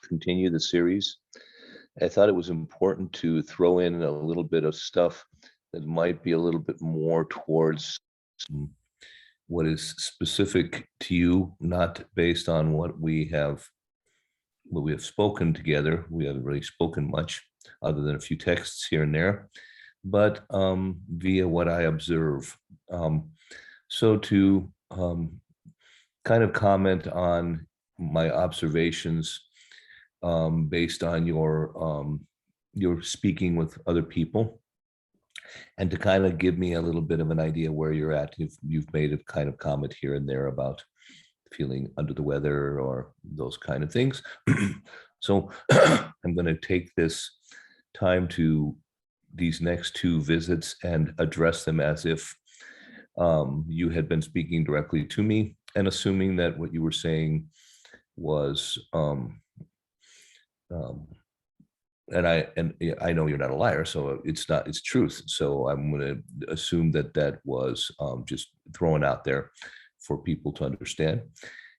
continue the series. I thought it was important to throw in a little bit of stuff that might be a little bit more towards what is specific to you, not based on what we have spoken together. We haven't really spoken much other than a few texts here and there, but via what I observe. So to kind of comment on my observations based on your speaking with other people, and to kind of give me a little bit of an idea where you're at. You've made a kind of comment here and there about feeling under the weather or those kind of things. So I'm going to take this time to these next two visits and address them as if you had been speaking directly to me, and assuming that what you were saying was and I know you're not a liar, so it's truth. So I'm going to assume that was just thrown out there for people to understand.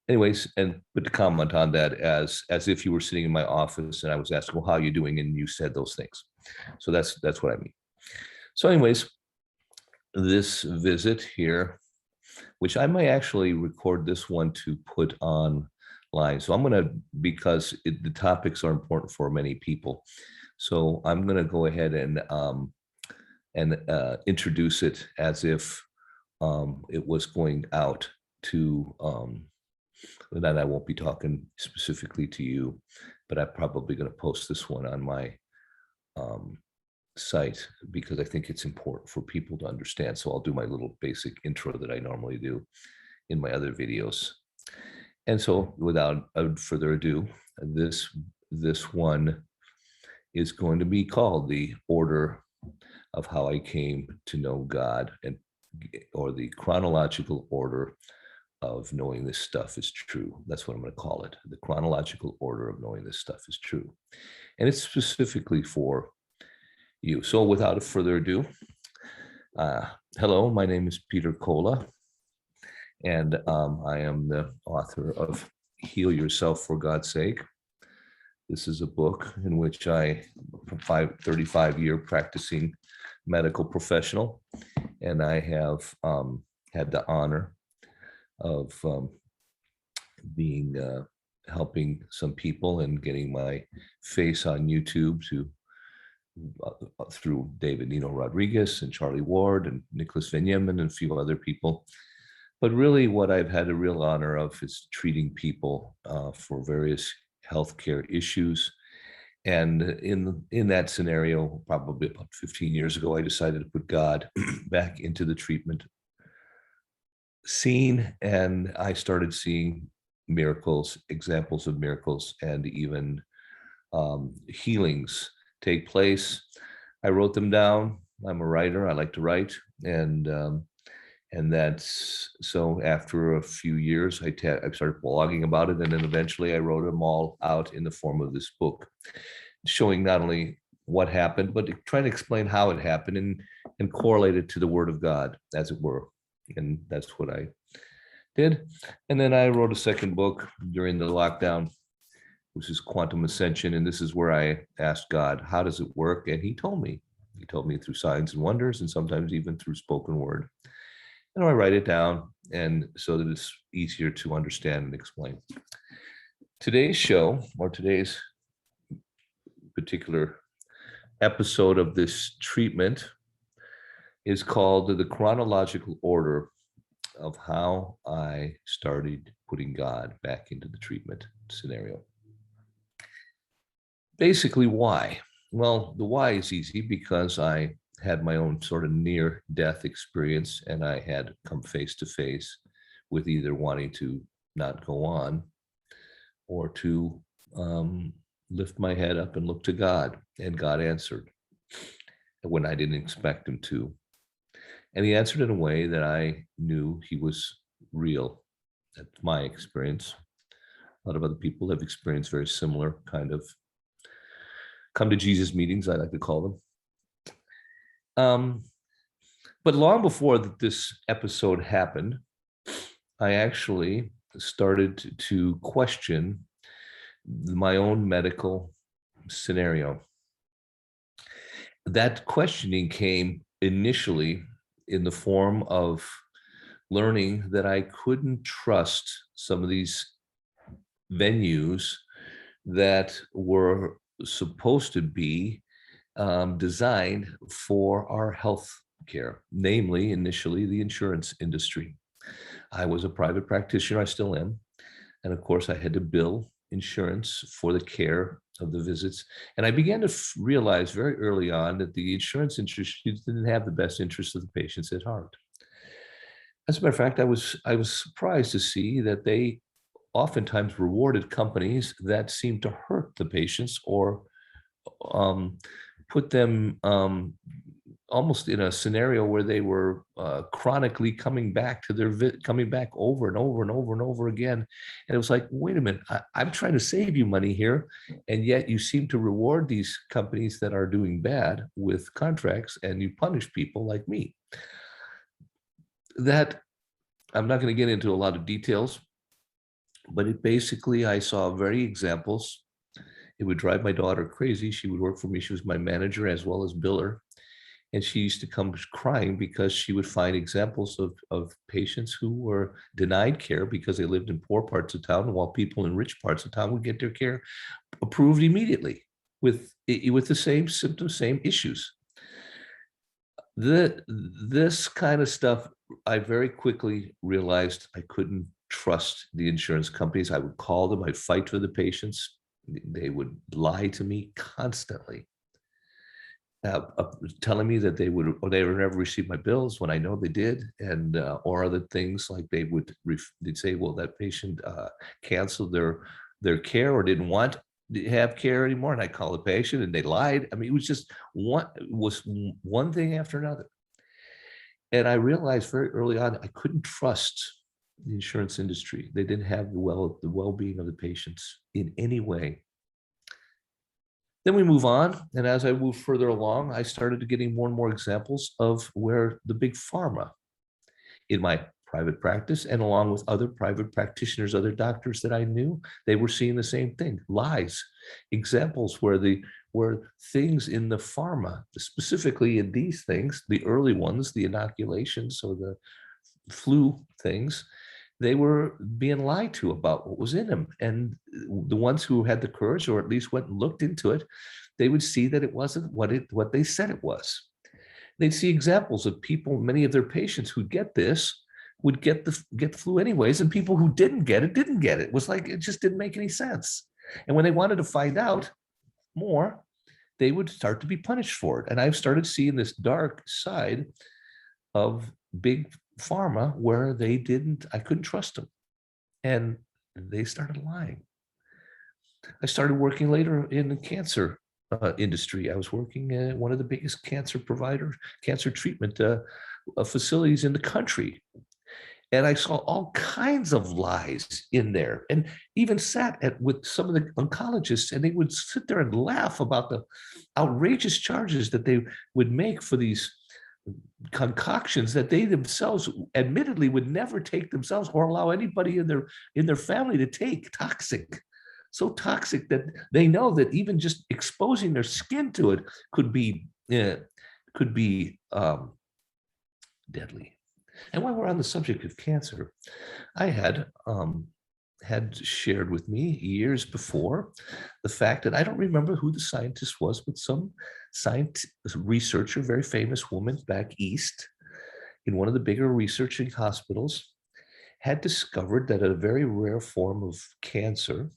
Anyways, but to comment on that as if you were sitting in my office and I was asking, well, how are you doing? And you said those things. So that's what I mean. So anyways, this visit here, which I might actually record this one to put online. So I'm going to, because the topics are important for many people. So I'm going to go ahead and introduce it as if it was going out to, and then I won't be talking specifically to you, but I'm probably going to post this one on my site because I think it's important for people to understand. So I'll do my little basic intro that I normally do in my other videos. And so without further ado, this one is going to be called the Order of How I Came to Know God, or the chronological order of knowing this stuff is true. That's what I'm going to call it. The chronological order of knowing this stuff is true. And it's specifically for you. So without further ado, hello, my name is Peter Colla, and I am the author of Heal Yourself for God's Sake. This is a book in which I, 35-year practicing medical professional, and I have had the honor of being helping some people and getting my face on YouTube through David Nino Rodriguez and Charlie Ward and Nicholas Van Yemen and a few other people. But really what I've had a real honor of is treating people for various healthcare issues. And in that scenario, probably about 15 years ago, I decided to put God back into the treatment scene, and I started seeing miracles, examples of miracles, and even healings take place. I wrote them down. I'm a writer. I like to write, and that's so. After a few years, I started blogging about it, and then eventually I wrote them all out in the form of this book, showing not only what happened, but trying to explain how it happened and correlate it to the Word of God, as it were. And that's what I did. And then I wrote a second book during the lockdown, which is Quantum Ascension. And this is where I asked God, how does it work? And he told me through signs and wonders, and sometimes even through spoken word. And I write it down, and so that it's easier to understand and explain. Today's show, or today's particular episode of this treatment, is called The Chronological Order of How I Started Putting God Back into the Treatment Scenario. Basically, why? Well, the why is easy because I had my own sort of near-death experience, and I had come face to face with either wanting to not go on or to lift my head up and look to God, and God answered when I didn't expect him to. And he answered in a way that I knew he was real. That's my experience. A lot of other people have experienced very similar kind of come to Jesus meetings, I like to call them. But long before this episode happened, I actually started to question my own medical scenario. That questioning came initially in the form of learning that I couldn't trust some of these venues that were supposed to be designed for our health care, namely, initially, the insurance industry. I was a private practitioner, I still am. And of course, I had to bill insurance for the care of the visits. And I began to realize very early on that the insurance industry didn't have the best interests of the patients at heart. As a matter of fact, I was surprised to see that they oftentimes rewarded companies that seemed to hurt the patients or um, put them almost in a scenario where they were chronically coming back to coming back over and over and over and over again. And it was like, wait a minute, I'm trying to save you money here, and yet you seem to reward these companies that are doing bad with contracts, and you punish people like me. That I'm not going to get into a lot of details, but it basically, I saw very examples. It would drive my daughter crazy. She would work for me. She was my manager as well as biller. And she used to come crying because she would find examples of patients who were denied care because they lived in poor parts of town, while people in rich parts of town would get their care approved immediately with the same symptoms, same issues. This kind of stuff, I very quickly realized I couldn't trust the insurance companies. I would call them, I'd fight for the patients. They would lie to me constantly, telling me that they would never receive my bills when I know they did, and or other things like they'd say, well, that patient canceled their care or didn't want to have care anymore, and I call the patient and they lied. I mean, it was just one thing after another. And I realized very early on I couldn't trust the insurance industry. They didn't have the well-being of the patients in any way. Then we move on, and as I moved further along, I started getting more and more examples of where the big pharma, in my private practice and along with other private practitioners, other doctors that I knew, they were seeing the same thing: lies, examples where things in the pharma, specifically in these things, the early ones, the inoculations or the flu things, they were being lied to about what was in them. And the ones who had the courage, or at least went and looked into it, they would see that it wasn't what they said it was. They'd see examples of people, many of their patients who get this would get the flu anyways, and people who didn't get it. It was like, it just didn't make any sense. And when they wanted to find out more, they would start to be punished for it. And I've started seeing this dark side of big pharma where I couldn't trust them, and they started lying. I started working later in the cancer industry. I was working at one of the biggest cancer treatment facilities in the country. And I saw all kinds of lies in there, and even sat with some of the oncologists, and they would sit there and laugh about the outrageous charges that they would make for these concoctions that they themselves admittedly would never take themselves or allow anybody in their family to take. So toxic that they know that even just exposing their skin to it could be deadly. And while we're on the subject of cancer, I had shared with me years before the fact that I don't remember who the scientist was, but some researcher, very famous woman back east in one of the bigger researching hospitals, had discovered that a very rare form of cancer,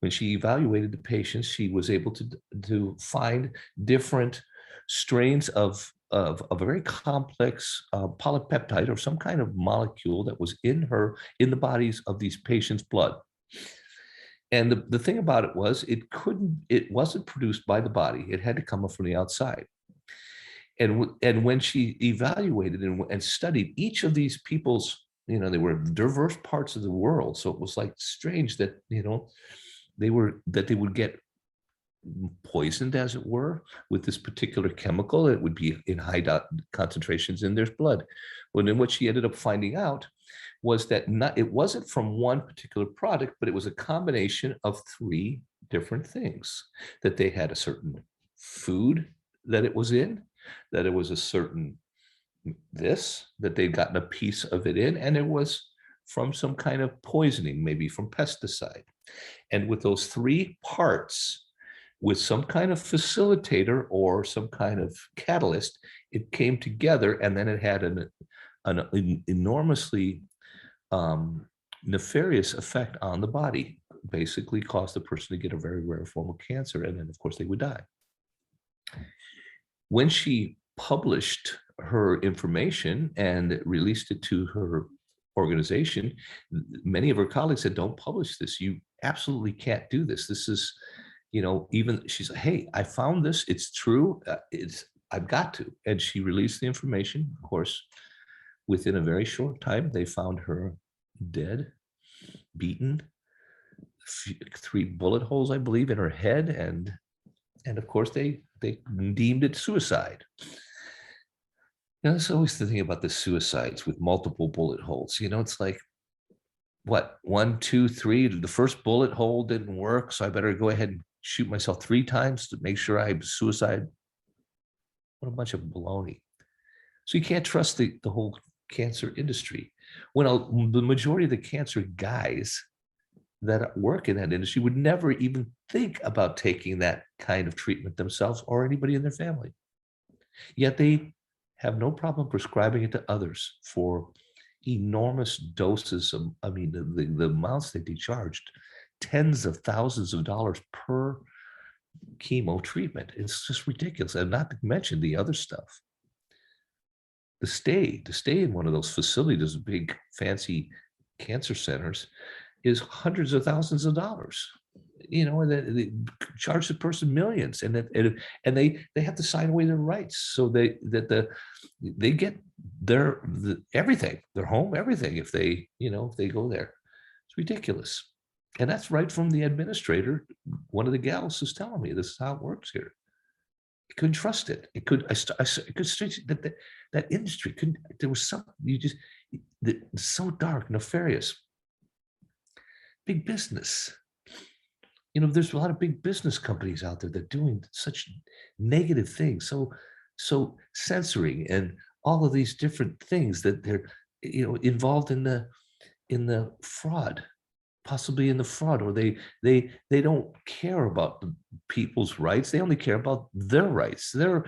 when she evaluated the patients, she was able to find different strains of a very complex polypeptide or some kind of molecule that was in the bodies of these patients' blood. And the thing about it was, it wasn't produced by the body. It had to come from the outside. And when she evaluated and studied each of these people's, they were diverse parts of the world. So it was like strange that, they would get poisoned, as it were, with this particular chemical. It would be in high concentrations in their blood. Well, then what she ended up finding out was that it wasn't from one particular product, but it was a combination of three different things. That they had a certain food that it was in, that it was a certain that they'd gotten a piece of it in, and it was from some kind of poisoning, maybe from pesticide. And with those three parts, with some kind of facilitator or some kind of catalyst, it came together, and then it had an enormously nefarious effect on the body. Basically caused the person to get a very rare form of cancer, and then of course they would die. When she published her information and released it to her organization, many of her colleagues said, don't publish this. You absolutely can't do this. This is, even she's like, hey, I found this. It's true. I've got to. And she released the information. Of course, within a very short time, they found her dead, beaten, 3 bullet holes, I believe, in her head. And of course, they deemed it suicide. That's always the thing about the suicides with multiple bullet holes. It's like, what, 1, 2, 3, the first bullet hole didn't work, so I better go ahead and shoot myself 3 times to make sure I suicide. What a bunch of baloney. So you can't trust the whole cancer industry. When the majority of the cancer guys that work in that industry would never even think about taking that kind of treatment themselves or anybody in their family. Yet they have no problem prescribing it to others for enormous doses of, the amounts that they charged, tens of thousands of dollars per chemo treatment. It's just ridiculous. And not to mention the other stuff. To stay in one of those facilities, big fancy cancer centers, is hundreds of thousands of dollars. And they charge the person millions, and they have to sign away their rights so they get everything, their home, everything, if they go there. It's ridiculous. And that's right from the administrator. One of the gals is telling me this is how it works here. I couldn't trust it. That industry couldn't. There was something so dark, nefarious. Big business. There's a lot of big business companies out there that are doing such negative things, so censoring and all of these different things that they're involved in the fraud, possibly in the fraud, or they don't care about the people's rights. They only care about their rights, their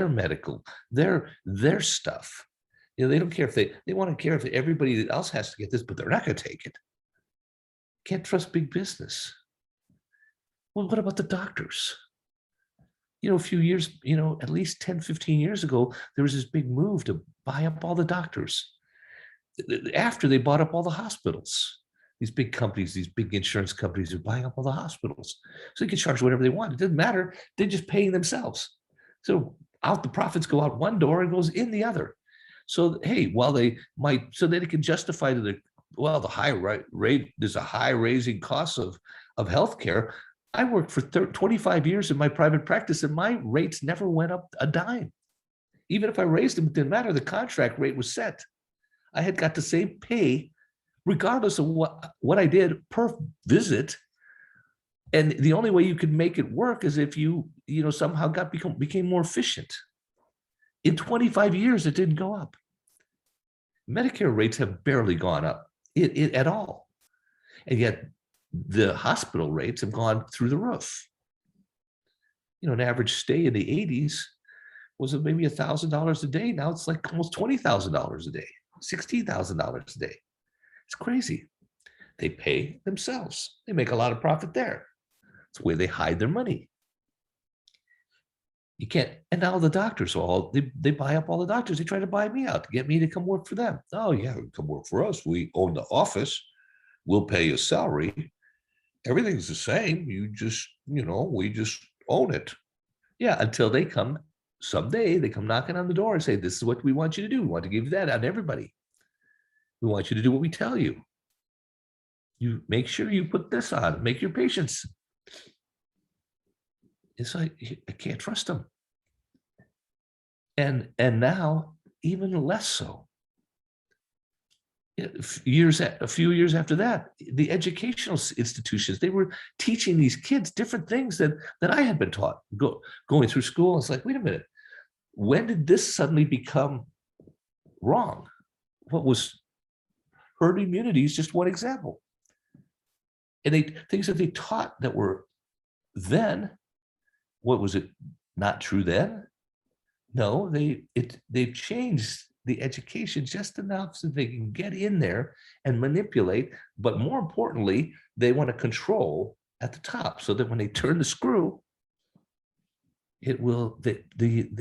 medical, their stuff. They don't care if they want to care if everybody else has to get this, but they're not going to take it. Can't trust big business. Well, what about the doctors? A few years, at least 10, 15 years ago, there was this big move to buy up all the doctors. After they bought up all the hospitals, these big companies, these big insurance companies are buying up all the hospitals. So they can charge whatever they want. It doesn't matter. They're just paying themselves. So the profits go out one door and goes in the other. So, hey, while they might, so that it can justify the high rate, there's a high raising cost of healthcare. I worked for 25 years in my private practice, and my rates never went up a dime. Even if I raised them, it didn't matter. The contract rate was set. I had got the same pay regardless of what I did per visit. And the only way you could make it work is if you somehow became more efficient. In 25 years, it didn't go up. Medicare rates have barely gone up at all. And yet the hospital rates have gone through the roof. An average stay in the 80s was maybe $1,000 a day. Now it's like almost $20,000 a day, $16,000 a day. It's crazy. They pay themselves. They make a lot of profit there. It's the way they hide their money. You can't. And now the doctors they buy up all the doctors. They try to buy me out to get me to come work for them. Oh yeah, come work for us. We own the office. We'll pay you a salary. Everything's the same. You just, we just own it. Yeah, until they come knocking on the door and say, this is what we want you to do. We want to give that on everybody. We want you to do what we tell you. You make sure you put this on, make your patients. It's like, I can't trust them. And now, even less so. A few years after that, the educational institutions, they were teaching these kids different things that I had been taught going through school. It's like, wait a minute, when did this suddenly become wrong? What was herd immunity is just one example. And things that they taught that were then, what was it, not true then? No, they've changed the education just enough so they can get in there and manipulate. But more importantly, they want to control at the top so that when they turn the screw, it will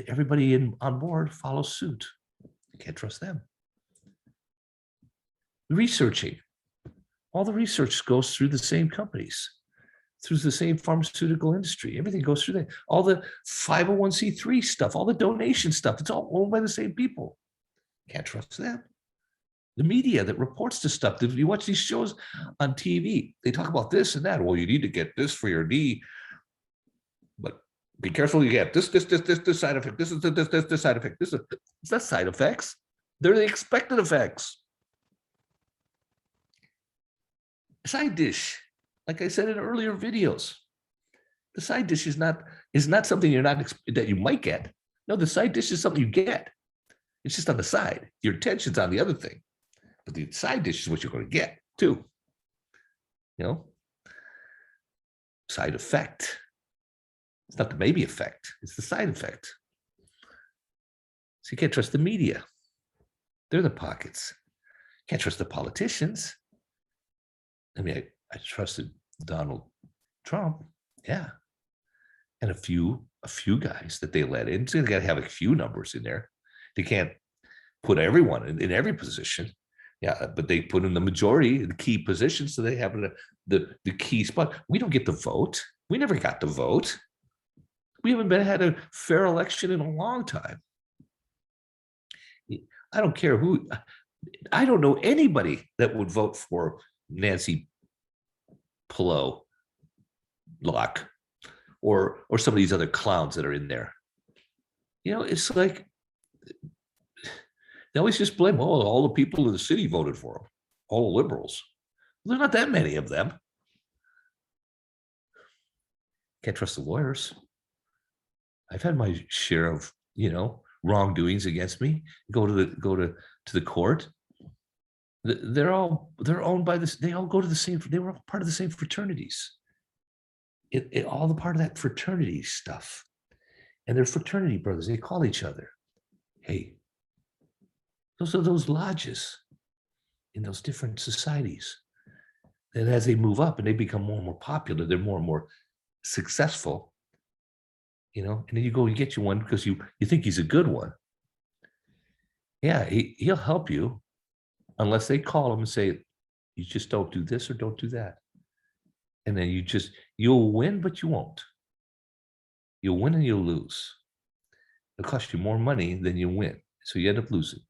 everybody on board follows suit. You can't trust them. Researching, all the research goes through the same companies, through the same pharmaceutical industry. Everything goes through that. All the 501c3 stuff, all the donation stuff, it's all owned by the same people. Can't trust them. The media that reports this stuff, if you watch these shows on TV, they talk about this and that. Well, you need to get this for your knee, but be careful you get this side effect, this side effect. It's not side effects. They're the expected effects. Side dish, like I said in earlier videos, the side dish is not something that you might get. No, the side dish is something you get. It's just on the side. Your attention's on the other thing, but the side dish is what you're going to get too. Side effect. It's not the maybe effect. It's the side effect. So you can't trust the media. They're the pockets. Can't trust the politicians. I mean, I trusted Donald Trump, yeah, and a few guys that they let in. So they got to have a few numbers in there. They can't put everyone in every position, yeah, but they put in the majority, the key positions, so they have the key spot. We don't get the vote. We never got the vote. We haven't had a fair election in a long time. I don't care who. I don't know anybody that would vote for Nancy Pelosi, Locke, or some of these other clowns that are in there. It's like they always just blame, all the people in the city voted for them, all the liberals. There's not that many of them. Can't trust the lawyers. I've had my share of, wrongdoings against me. Go to the court. They're owned by this. They all go to the same. They were all part of the same fraternities. All the part of that fraternity stuff, and they're fraternity brothers. They call each other, hey. Those are those lodges in those different societies. And as they move up and they become more and more popular, they're more and more successful. And then you get you one because you think he's a good one. Yeah, he'll help you unless they call him and say, you just don't do this or don't do that. And then you'll win, but you won't. You'll win and you'll lose. It'll cost you more money than you win. So you end up losing.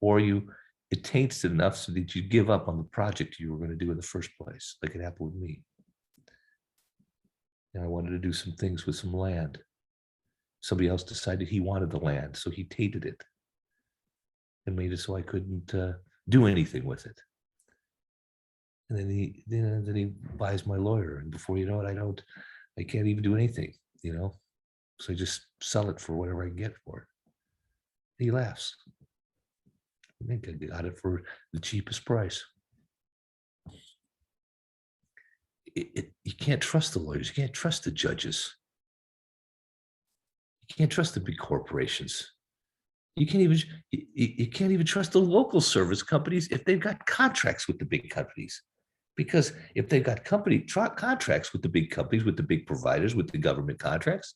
Or it taints it enough so that you give up on the project you were going to do in the first place, like it happened with me. And I wanted to do some things with some land. Somebody else decided he wanted the land, so he tainted it and made it so I couldn't do anything with it. And then he buys my lawyer, and before you know it, I can't even do anything, So I just sell it for whatever I can get for it. He laughs. I think I got it for the cheapest price. You can't trust the lawyers. You can't trust the judges. You can't trust the big corporations. You can't even trust the local service companies if they've got contracts with the big companies. Because if they've got contracts with the big companies, with the big providers, with the government contracts,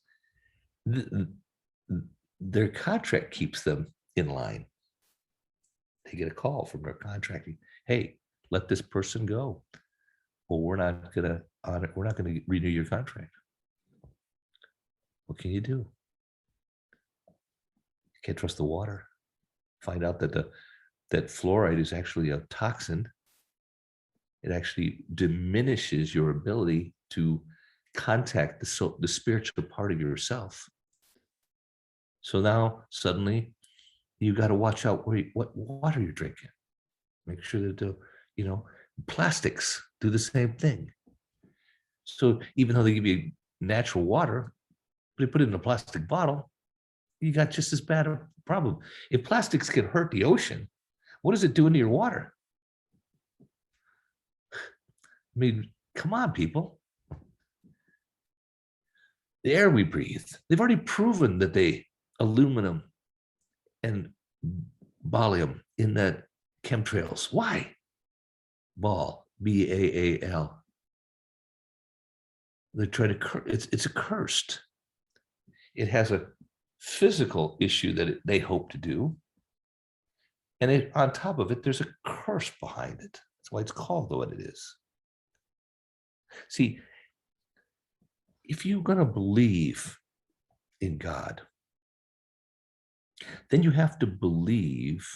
their contract keeps them in line. They get a call from their contracting. Hey, let this person go. Well, we're not going to honor. We're not going to renew your contract. What can you do? You can't trust the water. Find out that that fluoride is actually a toxin. It actually diminishes your ability to contact the spiritual part of yourself. So now suddenly you got to watch out what water you're drinking. Make sure that plastics do the same thing. So even though they give you natural water, but they put it in a plastic bottle, you got just as bad a problem. If plastics can hurt the ocean, what does it do into your water? I mean, come on, people. The air we breathe, they've already proven that aluminum and barium in that chemtrails. Why? Ball, BAAL. They try to, it's accursed. It has a physical issue that they hope to do. And on top of it, there's a curse behind it. That's why it's called what it is. See, if you're going to believe in God, then you have to believe.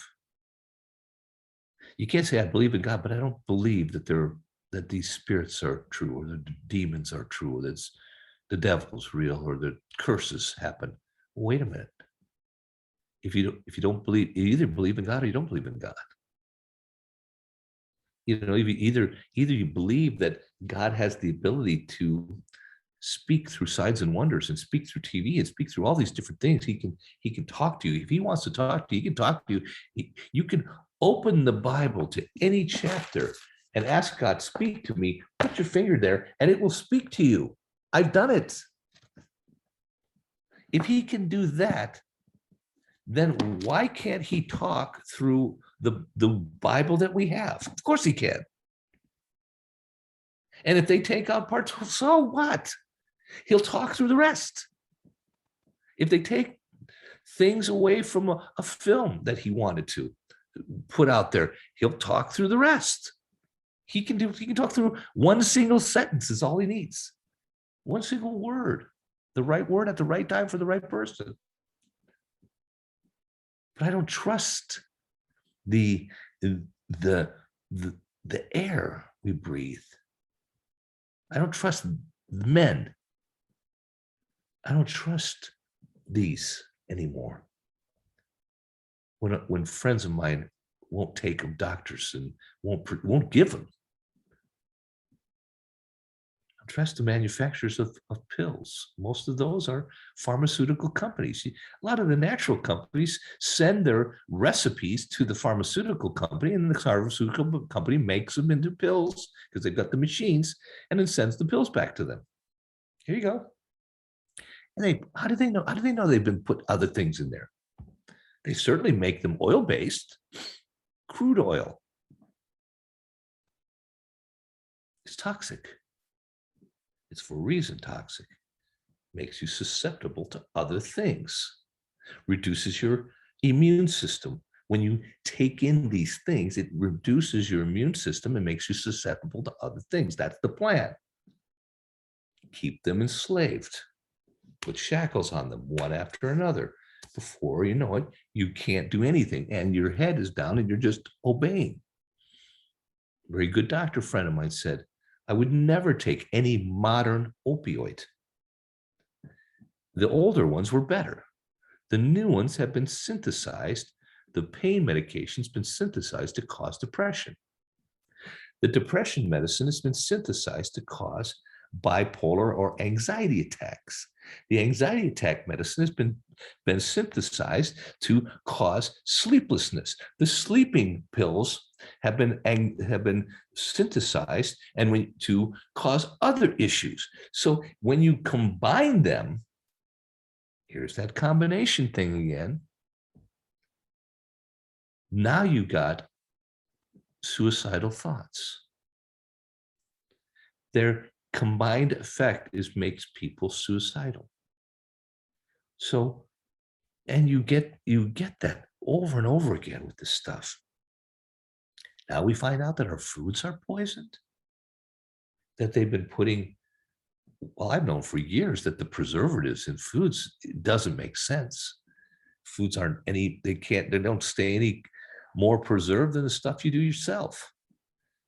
You can't say I believe in God, but I don't believe that these spirits are true, or the demons are true, or that the devil's real, or the curses happen. Wait a minute. If you don't believe, you either believe in God or you don't believe in God. Either you believe that God has the ability to speak through signs and wonders, and speak through TV, and speak through all these different things. He can talk to you. If he wants to talk to you, he can talk to you. You can open the Bible to any chapter and ask God, speak to me, put your finger there, and it will speak to you. I've done it. If he can do that, then why can't he talk through the Bible that we have? Of course he can. And if they take out parts, so what? He'll talk through the rest. If they take things away from a film that he wanted to put out there, he'll talk through the rest. He can talk through one single sentence is all he needs. One single word, the right word at the right time for the right person. But I don't trust the air we breathe. I don't trust men. I don't trust these anymore. When friends of mine won't take them doctors and won't give them. I trust the manufacturers of pills. Most of those are pharmaceutical companies. A lot of the natural companies send their recipes to the pharmaceutical company, and the pharmaceutical company makes them into pills because they've got the machines, and then sends the pills back to them. Here you go. And how do they know? How do they know they've been put other things in there? They certainly make them oil-based. Crude oil is toxic. It's for a reason toxic. Makes you susceptible to other things. Reduces your immune system. When you take in these things, it reduces your immune system and makes you susceptible to other things. That's the plan. Keep them enslaved. Put shackles on them, one after another. Before you know it, you can't do anything, and your head is down and you're just obeying. A very good doctor friend of mine said, I would never take any modern opioid. The older ones were better. The new ones have been synthesized. The pain medication's been synthesized to cause depression. The depression medicine has been synthesized to cause bipolar or anxiety attacks. The anxiety attack medicine has been synthesized to cause sleeplessness. The sleeping pills have been synthesized and to cause other issues. So when you combine them, here's that combination thing again. Now you got suicidal thoughts. Their combined effect makes people suicidal. So, and you get that over and over again with this stuff. Now we find out that our foods are poisoned, that they've been putting, well, I've known for years that the preservatives in foods, it doesn't make sense. Foods aren't they don't stay any more preserved than the stuff you do yourself.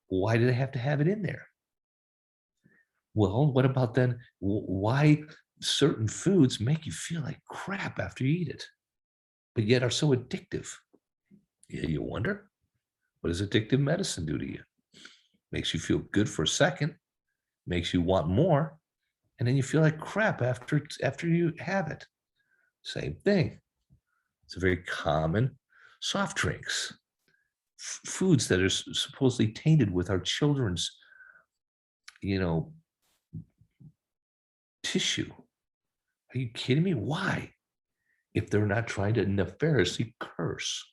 Why do they have to have it in there? Well, what about then why certain foods make you feel like crap after you eat it, but yet are so addictive? Yeah, you wonder? What does addictive medicine do to you? Makes you feel good for a second, makes you want more, and then you feel like crap after you have it. Same thing. It's a very common soft drinks, foods that are supposedly tainted with our children's, you know, tissue. Are you kidding me? Why? If they're not trying to nefariously curse.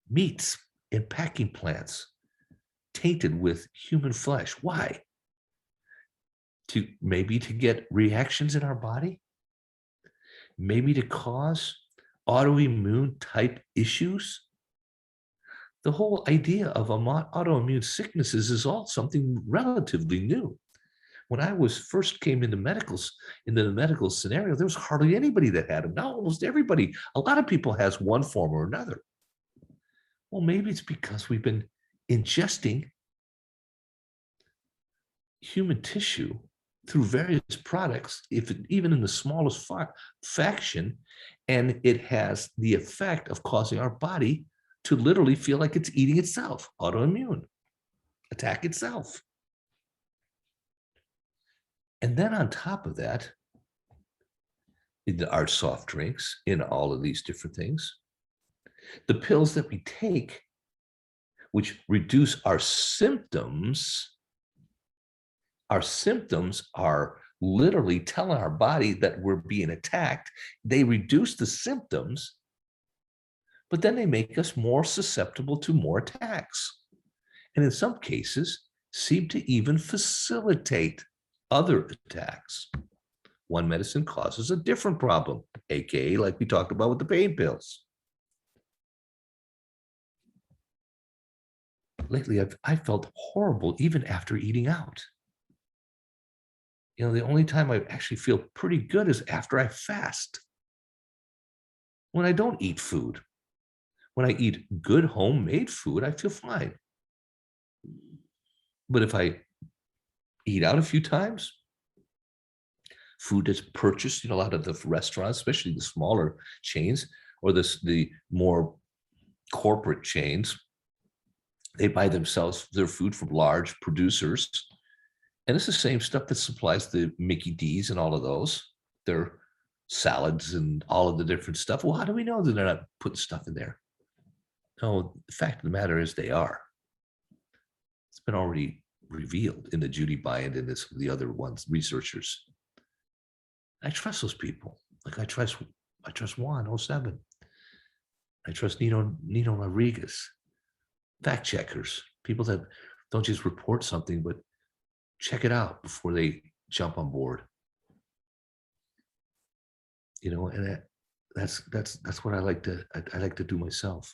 Meats and packing plants tainted with human flesh. Why? Maybe to get reactions in our body? Maybe to cause autoimmune type issues? The whole idea of autoimmune sicknesses is all something relatively new. When I first came into the medical scenario, there was hardly anybody that had them. Now almost everybody, a lot of people has one form or another. Well, maybe it's because we've been ingesting human tissue through various products, even in the smallest fraction, and it has the effect of causing our body to literally feel like it's eating itself, autoimmune, attack itself. And then on top of that, in our soft drinks, in all of these different things, the pills that we take, which reduce our symptoms are literally telling our body that we're being attacked. They reduce the symptoms, but then they make us more susceptible to more attacks. And in some cases, seem to even facilitate other attacks. One medicine causes a different problem, aka like we talked about with the pain pills. Lately, I felt horrible even after eating out. The only time I actually feel pretty good is after I fast. When I don't eat food. When I eat good homemade food, I feel fine. But if I eat out a few times, food that's purchased in a lot of the restaurants, especially the smaller chains or the more corporate chains, they buy themselves their food from large producers. And it's the same stuff that supplies the Mickey D's and all of those, their salads and all of the different stuff. Well, how do we know that they're not putting stuff in there? No, the fact of the matter is they are. It's been already revealed in the Judy Byand and the other ones, researchers. I trust those people. Like I trust Juan 07. I trust Nino Rodriguez. Fact checkers, people that don't just report something, but check it out before they jump on board. And that's what I like to do myself.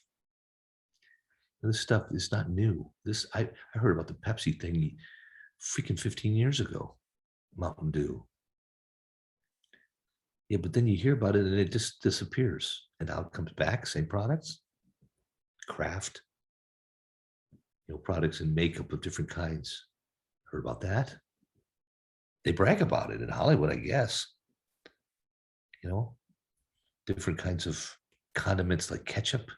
And this stuff is not new. I heard about the Pepsi thing freaking 15 years ago, Mountain Dew. Yeah, but then you hear about it and it just disappears. And now it comes back, same products, Kraft, products and makeup of different kinds. Heard about that? They brag about it in Hollywood, I guess. Different kinds of condiments like ketchup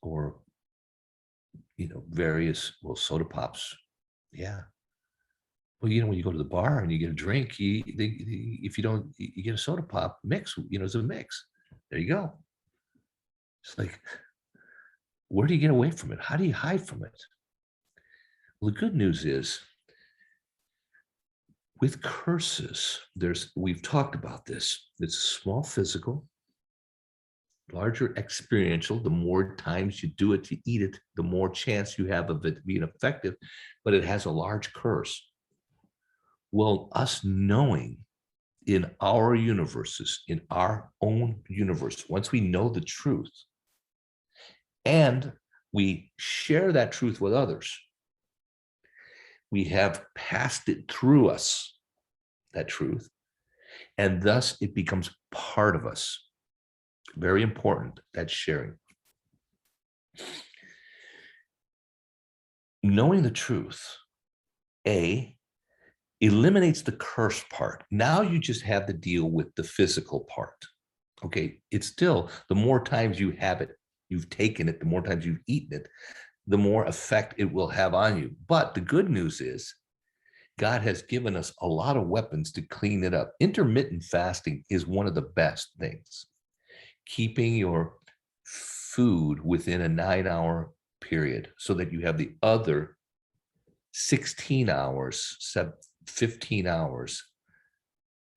or, various, soda pops. Yeah. Well, when you go to the bar and you get a drink, if you don't, you get a soda pop mix, it's a mix. There you go. It's like, where do you get away from it? How do you hide from it? Well, the good news is with curses, we've talked about this. It's small physical, larger experiential. The more times you do it to eat it, the more chance you have of it being effective, but it has a large curse. Well, us knowing in our universes, in our own universe, once we know the truth and we share that truth with others, we have passed it through us, that truth, and thus it becomes part of us. Very important, that sharing. Knowing the truth, eliminates the curse part. Now you just have to deal with the physical part. Okay, it's still, the more times you have it, you've taken it, the more times you've eaten it, the more effect it will have on you. But the good news is God has given us a lot of weapons to clean it up. Intermittent fasting is one of the best things. Keeping your food within a 9-hour period so that you have the other 16 hours, 15 hours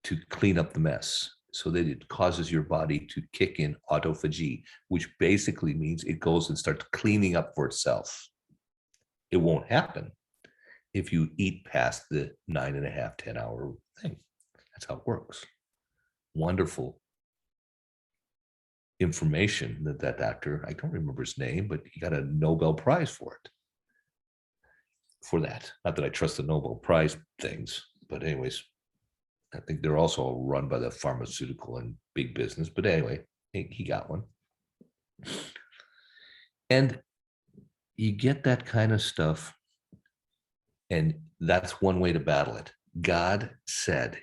to clean up the mess, so that it causes your body to kick in autophagy, which basically means it goes and starts cleaning up for itself. It won't happen if you eat past the 9.5, 10-hour thing. That's how it works. Wonderful information that doctor, I don't remember his name, but he got a Nobel Prize for it. For that. Not that I trust the Nobel Prize things, but anyways, I think they're also run by the pharmaceutical and big business. But anyway, he got one. And you get that kind of stuff, and that's one way to battle it. God said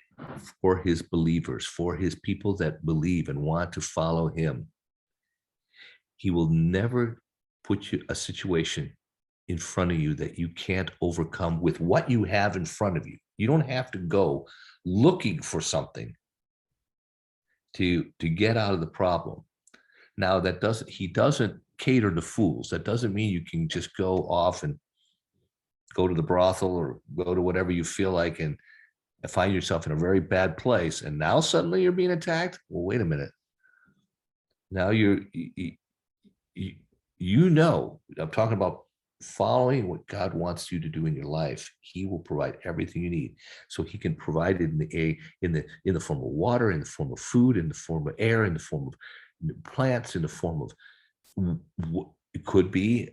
for his believers, for his people that believe and want to follow him, he will never put you a situation in front of you that you can't overcome with what you have in front of you. You don't have to go looking for something to get out of the problem. Now, he doesn't cater to fools. That doesn't mean you can just go off and go to the brothel or go to whatever you feel like and find yourself in a very bad place. And now suddenly you're being attacked. Well, wait a minute. Now I'm talking about following what God wants you to do in your life. He will provide everything you need. So he can provide it in the form of water, in the form of food, in the form of air, in the form of plants, in the form of, it could be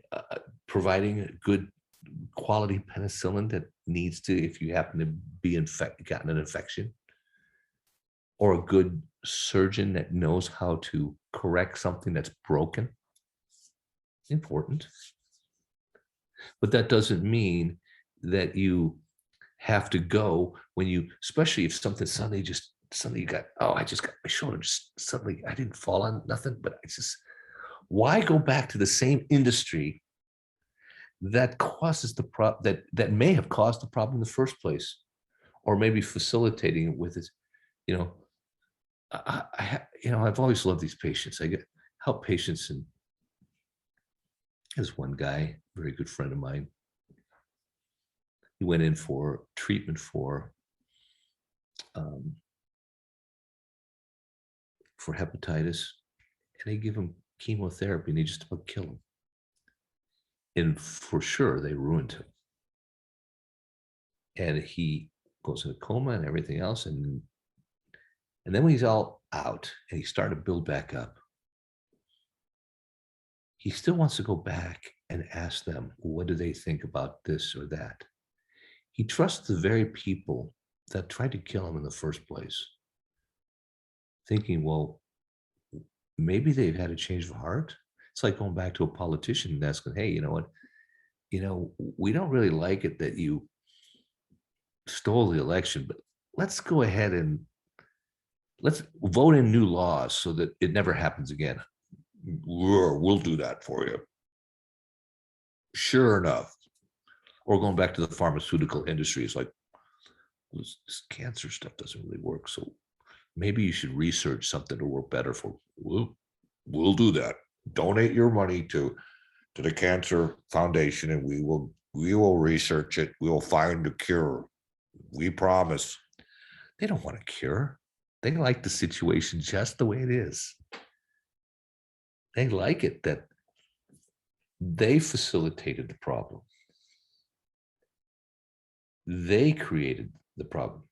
providing a good quality penicillin that needs to, if you happen to be gotten an infection, or a good surgeon that knows how to correct something that's broken. Important. But that doesn't mean that you have to go when you, especially if something suddenly you got, I just got my shoulder, just suddenly, I didn't fall on nothing, but why go back to the same industry that causes the problem, that may have caused the problem in the first place, or maybe facilitating it with it. I've always loved these patients. I help patients, and there's one guy, very good friend of mine. He went in for treatment for hepatitis, and they give him chemotherapy, and they just about kill him. And for sure, they ruined him. And he goes in a coma and everything else. And then when he's all out and he's starting to build back up, he still wants to go back and ask them, what do they think about this or that? He trusts the very people that tried to kill him in the first place, thinking, well, maybe they've had a change of heart. It's like going back to a politician and asking, hey, you know what? We don't really like it that you stole the election, but let's go ahead and let's vote in new laws so that it never happens again. We'll do that for you. Sure enough. Or going back to the pharmaceutical industry, it's like, this cancer stuff doesn't really work. So maybe you should research something to work better for. We'll do that. Donate your money to the Cancer Foundation, and we will research it. We will find a cure. We promise. They don't want a cure. They like the situation just the way it is. They like it that they facilitated the problem. They created the problem.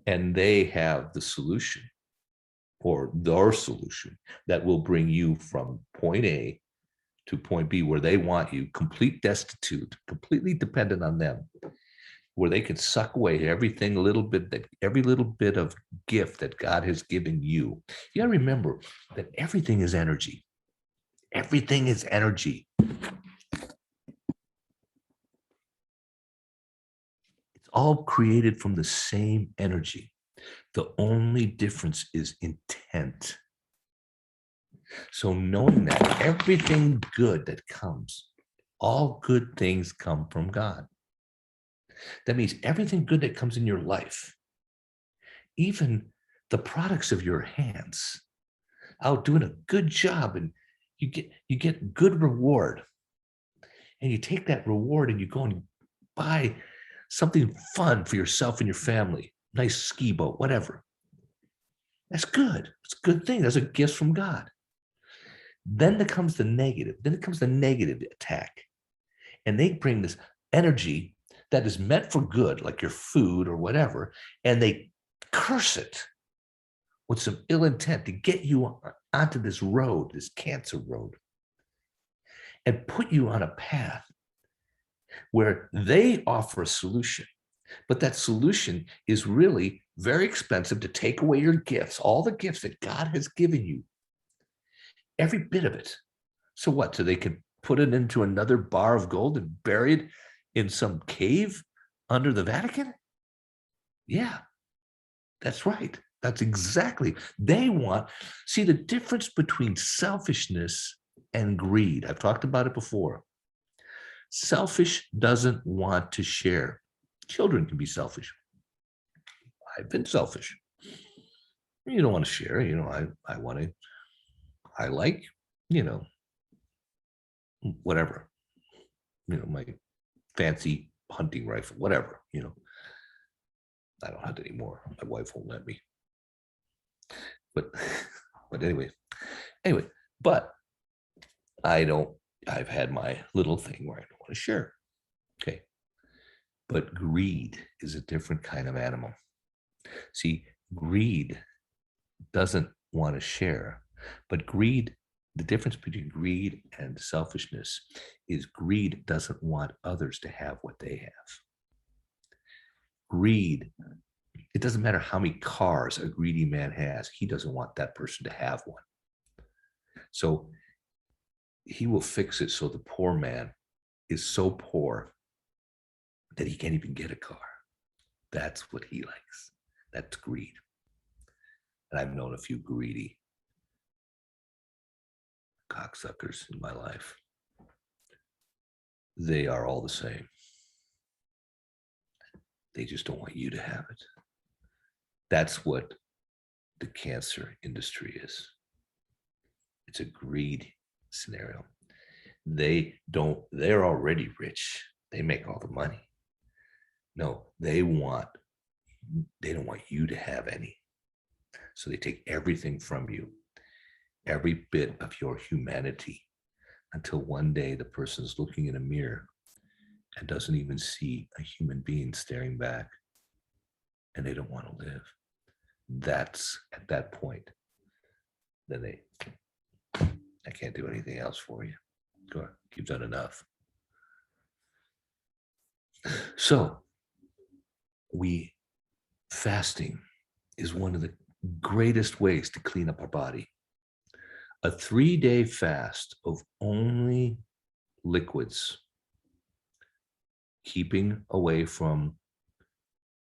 And they have the solution, or their solution, that will bring you from point A to point B, where they want you, complete destitute, completely dependent on them, where they can suck away every little bit of gift that God has given you. You gotta remember that everything is energy. Everything is energy. It's all created from the same energy. The only difference is intent. So knowing that everything good that comes, all good things come from God. That means everything good that comes in your life, even the products of your hands, out doing a good job, and you get good reward, and you take that reward and you go and buy something fun for yourself and your family, nice ski boat, whatever. That's good. It's a good thing. That's a gift from God. Then there comes the negative. Then it comes the negative attack. And they bring this energy that is meant for good, like your food or whatever, and they curse it with some ill intent to get you onto this road, this cancer road, and put you on a path where they offer a solution. But that solution is really very expensive to take away your gifts, all the gifts that God has given you, every bit of it. So what? So they can put it into another bar of gold and bury it in some cave under the Vatican? Yeah, that's right. That's exactly. They want, see the difference between selfishness and greed. I've talked about it before. Selfish doesn't want to share. Children can be selfish. I've been selfish. You don't want to share. I want to, I like, you know, whatever, my fancy hunting rifle, whatever, I don't hunt anymore. My wife won't let me. But but anyway, but I've had my little thing where I don't want to share. Okay. But greed is a different kind of animal. See, greed doesn't want to share, but greed, the difference between greed and selfishness is greed doesn't want others to have what they have. Greed, it doesn't matter how many cars a greedy man has, he doesn't want that person to have one. So he will fix it so the poor man is so poor that he can't even get a car. That's what he likes. That's greed. And I've known a few greedy cocksuckers in my life. They are all the same. They just don't want you to have it. That's what the cancer industry is. It's a greed scenario. They're already rich. They make all the money. No, they don't want you to have any. So they take everything from you, every bit of your humanity, until one day the person's looking in a mirror and doesn't even see a human being staring back, and they don't want to live. That's at that point, then I can't do anything else for you. Go on, you've done enough. So fasting is one of the greatest ways to clean up our body. A 3-day fast of only liquids, keeping away from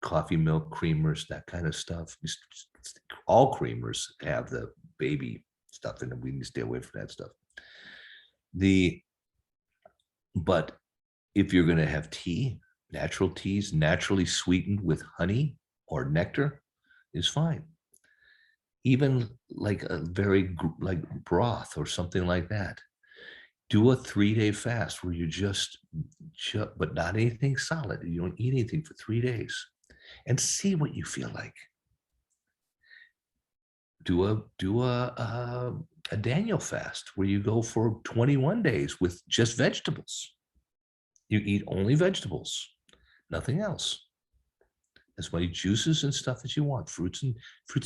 coffee, milk, creamers, that kind of stuff. All creamers have the baby stuff in them. We need to stay away from that stuff. But if you're going to have tea, natural teas, naturally sweetened with honey or nectar, is fine. Even like a very like broth or something like that. Do a 3-day fast where you just, but not anything solid. You don't eat anything for 3 days, and see what you feel like. Do a Daniel fast where you go for 21 days with just vegetables. You eat only vegetables, nothing else. As many juices and stuff as you want, fruits and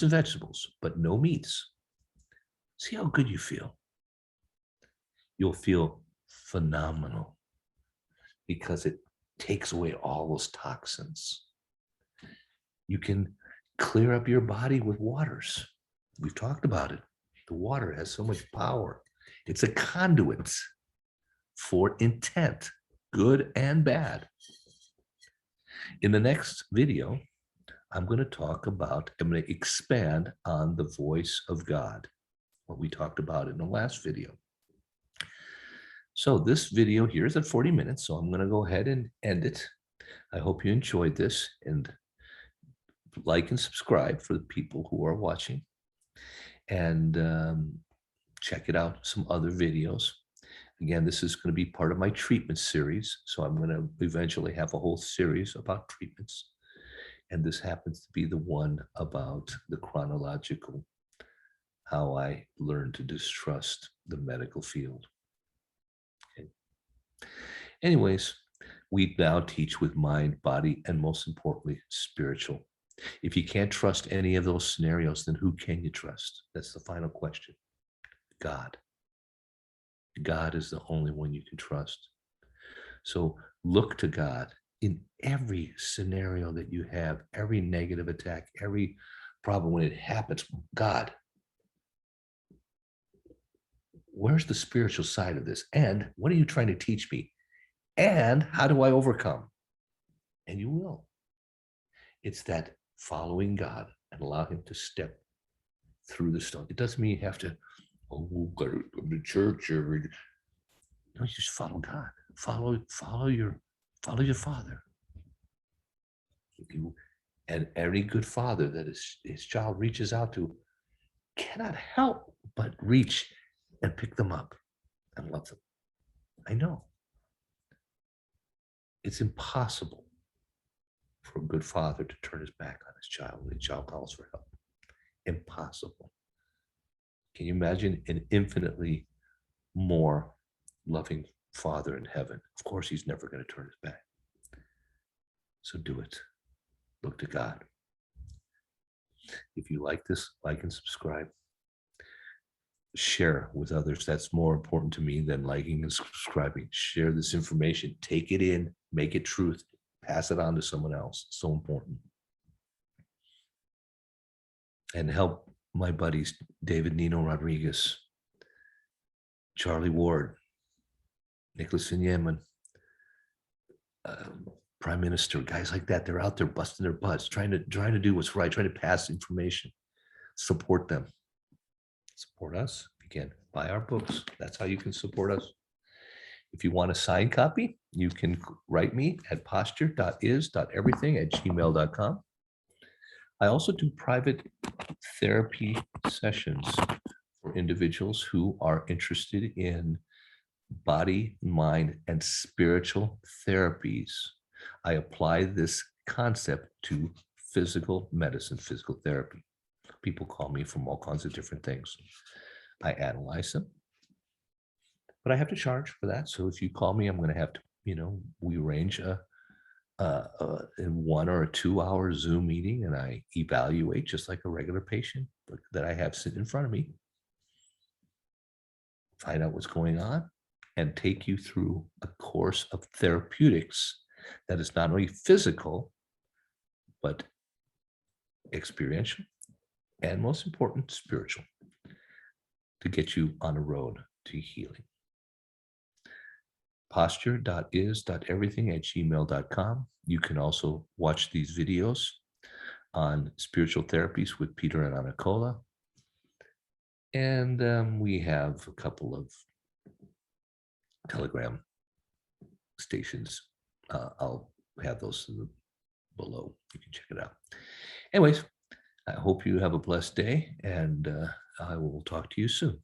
vegetables, but no meats. See how good you feel. You'll feel phenomenal because it takes away all those toxins. You can clear up your body with waters. We've talked about it. The water has so much power. It's a conduit for intent, good and bad. In the next video, I'm going to expand on the voice of God. what we talked about in the last video. So this video here is at 40 minutes, so I'm going to go ahead and end it. I hope you enjoyed this, and like and subscribe for the people who are watching, and check it out, some other videos. Again, this is going to be part of my treatment series, so I'm going to eventually have a whole series about treatments, and this happens to be the one about the chronological, how I learned to distrust the medical field. Okay. Anyways, we now teach with mind, body, and most importantly, spiritual. If you can't trust any of those scenarios, then who can you trust? That's the final question. God. God is the only one you can trust. So look to God in every scenario that you have, every negative attack, every problem when it happens. God, where's the spiritual side of this? And what are you trying to teach me? And how do I overcome? And you will. It's that following God and allow him to step through the stone. It doesn't mean you have to, go to church or no, you just follow God. Follow your father. And every good father that his child reaches out to cannot help but reach and pick them up and love them. I know. It's impossible for a good father to turn his back on his child when the child calls for help. Impossible. Can you imagine an infinitely more loving Father in heaven? Of course, he's never going to turn his back. So do it. Look to God. If you like this, like and subscribe. Share with others. That's more important to me than liking and subscribing. Share this information. Take it in. Make it truth. Pass it on to someone else. So important. And help my buddies, David Nino Rodriguez, Charlie Ward, Nicholas Yemen, Prime Minister, guys like that. They're out there busting their butts, trying to do what's right, trying to pass information. Support them. Support us. Again, buy our books. That's how you can support us. If you want a signed copy, you can write me at posture.is.everything@gmail.com. I also do private therapy sessions for individuals who are interested in body, mind, and spiritual therapies. I apply this concept to physical medicine, physical therapy. People call me from all kinds of different things. I analyze them, but I have to charge for that. So if you call me, I'm going to have to, we arrange in 1 or a 2-hour Zoom meeting, and I evaluate just like a regular patient that I have sitting in front of me, find out what's going on, and take you through a course of therapeutics that is not only physical, but experiential, and most important, spiritual, to get you on a road to healing. posture.is.everything@gmail.com. You can also watch these videos on Spiritual Therapies with Peter Anna Colla. And we have a couple of Telegram stations. I'll have those below. You can check it out. Anyways, I hope you have a blessed day, and I will talk to you soon.